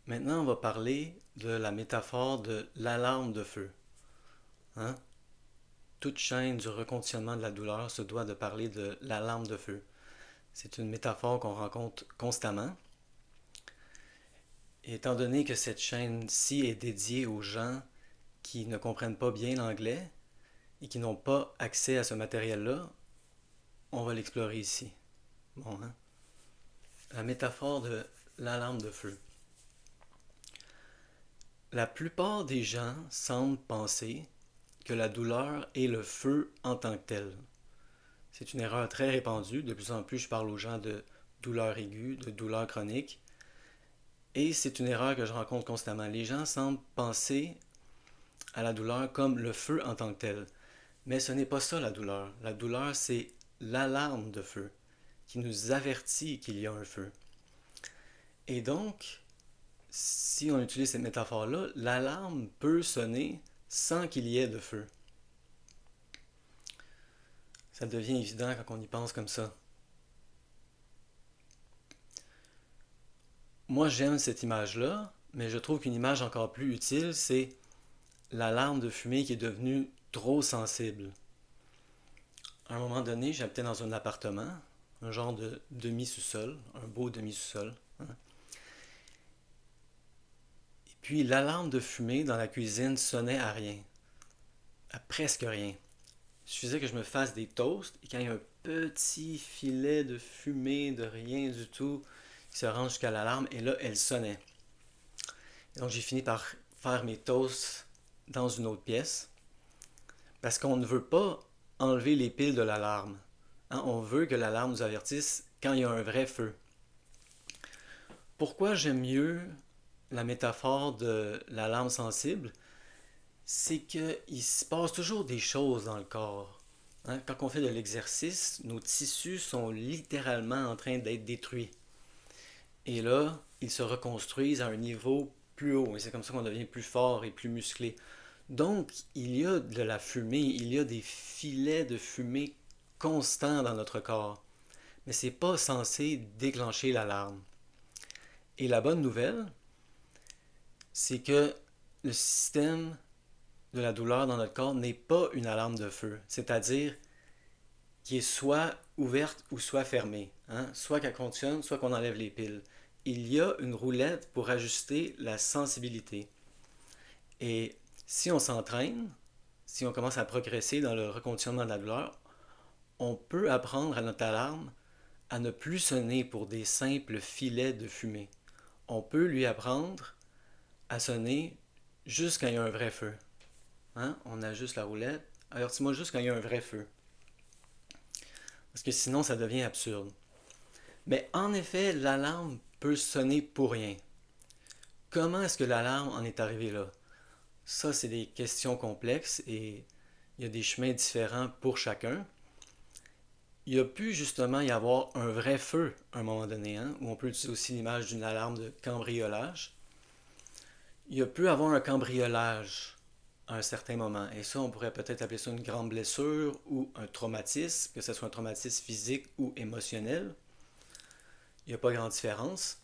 Maintenant, on va parler de la métaphore de l'alarme de feu. Hein? Toute chaîne du reconditionnement de la douleur se doit de parler de l'alarme de feu. C'est une métaphore qu'on rencontre constamment. Et étant donné que cette chaîne-ci est dédiée aux gens qui ne comprennent pas bien l'anglais et qui n'ont pas accès à ce matériel-là, on va l'explorer ici. Bon, hein? La métaphore de l'alarme de feu. La plupart des gens semblent penser que la douleur est le feu en tant que tel. C'est une erreur très répandue. De plus en plus, je parle aux gens de douleur aiguë, de douleur chronique. Et c'est une erreur que je rencontre constamment. Les gens semblent penser à la douleur comme le feu en tant que tel. Mais ce n'est pas ça la douleur. La douleur, c'est l'alarme de feu qui nous avertit qu'il y a un feu. Et donc, si on utilise cette métaphore-là, l'alarme peut sonner sans qu'il y ait de feu. Ça devient évident quand on y pense comme ça. Moi, j'aime cette image-là, mais je trouve qu'une image encore plus utile, c'est l'alarme de fumée qui est devenue trop sensible. À un moment donné, j'habitais dans un appartement, un genre de demi-sous-sol, un beau demi-sous-sol. Hein. Et puis l'alarme de fumée dans la cuisine sonnait à rien, à presque rien. Il suffisait que je me fasse des toasts et quand il y a un petit filet de fumée, de rien du tout, qui se rend jusqu'à l'alarme, et là, elle sonnait. Et donc j'ai fini par faire mes toasts dans une autre pièce, parce qu'on ne veut pas enlever les piles de l'alarme. Hein, on veut que l'alarme nous avertisse quand il y a un vrai feu. Pourquoi j'aime mieux la métaphore de l'alarme sensible? C'est qu'il se passe toujours des choses dans le corps. Hein, quand on fait de l'exercice, nos tissus sont littéralement en train d'être détruits. Et là, ils se reconstruisent à un niveau plus haut. Et c'est comme ça qu'on devient plus fort et plus musclé. Donc, il y a de la fumée, il y a des filets de fumée constants dans notre corps. Mais ce n'est pas censé déclencher l'alarme. Et la bonne nouvelle, c'est que le système de la douleur dans notre corps n'est pas une alarme de feu. C'est-à-dire qui est soit ouverte ou soit fermée. Hein? Soit qu'elle fonctionne, soit qu'on enlève les piles. Il y a une roulette pour ajuster la sensibilité. Et si on s'entraîne, si on commence à progresser dans le reconditionnement de la douleur, on peut apprendre à notre alarme à ne plus sonner pour des simples filets de fumée. On peut lui apprendre à sonner juste quand il y a un vrai feu. Hein? On ajuste la roulette. Avertis-moi juste quand il y a un vrai feu. Parce que sinon, ça devient absurde. Mais en effet, l'alarme peut sonner pour rien. Comment est-ce que l'alarme en est arrivée là? Ça, c'est des questions complexes et il y a des chemins différents pour chacun. Il y a pu justement y avoir un vrai feu à un moment donné, hein, où on peut utiliser aussi l'image d'une alarme de cambriolage. Il y a pu avoir un cambriolage à un certain moment. Et ça, on pourrait peut-être appeler ça une grande blessure ou un traumatisme, que ce soit un traumatisme physique ou émotionnel. Il n'y a pas grande différence.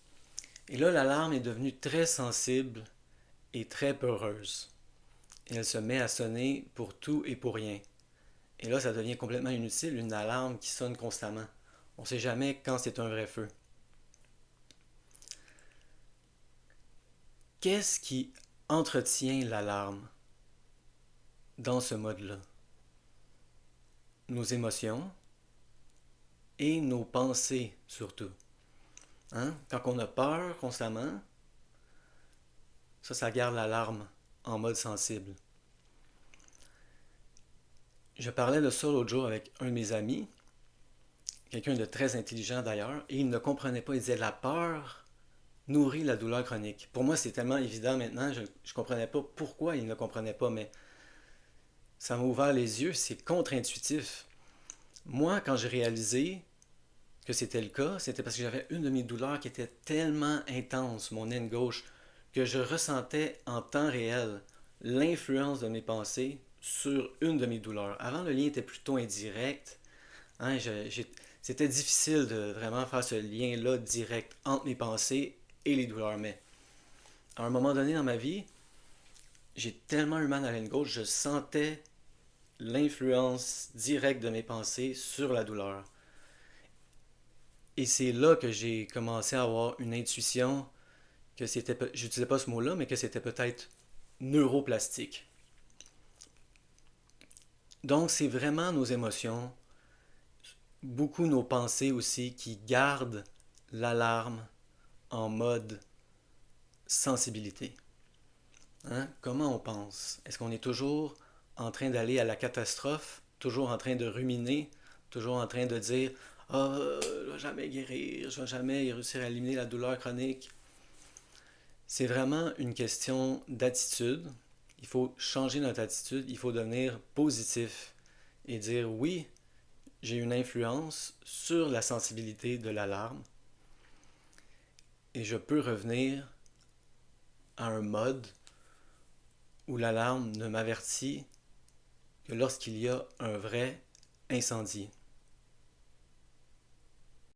Et là, l'alarme est devenue très sensible et très peureuse. Et elle se met à sonner pour tout et pour rien. Et là, ça devient complètement inutile, une alarme qui sonne constamment. On ne sait jamais quand c'est un vrai feu. Qu'est-ce qui entretient l'alarme dans ce mode-là? Nos émotions et nos pensées surtout. Hein? Quand on a peur constamment, ça garde l'alarme en mode sensible. Je parlais de ça l'autre jour avec un de mes amis, quelqu'un de très intelligent d'ailleurs, et il ne comprenait pas. Il disait la peur nourrit la douleur chronique. Pour moi, c'est tellement évident maintenant, je ne comprenais pas pourquoi il ne comprenait pas, mais ça m'a ouvert les yeux, c'est contre-intuitif. Moi, quand j'ai réalisé que c'était le cas, c'était parce que j'avais une de mes douleurs qui était tellement intense, mon aine gauche, que je ressentais en temps réel l'influence de mes pensées sur une de mes douleurs. Avant, le lien était plutôt indirect. Hein, c'était difficile de vraiment faire ce lien-là direct entre mes pensées et les douleurs. Mais à un moment donné dans ma vie, j'ai tellement eu mal à l'aine gauche, je sentais l'influence directe de mes pensées sur la douleur. Et c'est là que j'ai commencé à avoir une intuition que c'était, j'utilisais pas ce mot-là, mais que c'était peut-être neuroplastique. Donc c'est vraiment nos émotions, beaucoup nos pensées aussi qui gardent l'alarme en mode sensibilité. Hein? Comment on pense? Est-ce qu'on est toujours en train d'aller à la catastrophe, toujours en train de ruminer, toujours en train de dire ah, je vais jamais guérir, je vais jamais réussir à éliminer la douleur chronique? C'est vraiment une question d'attitude. Il faut changer notre attitude, il faut devenir positif et dire oui, j'ai une influence sur la sensibilité de l'alarme et je peux revenir à un mode où l'alarme ne m'avertit que lorsqu'il y a un vrai incendie.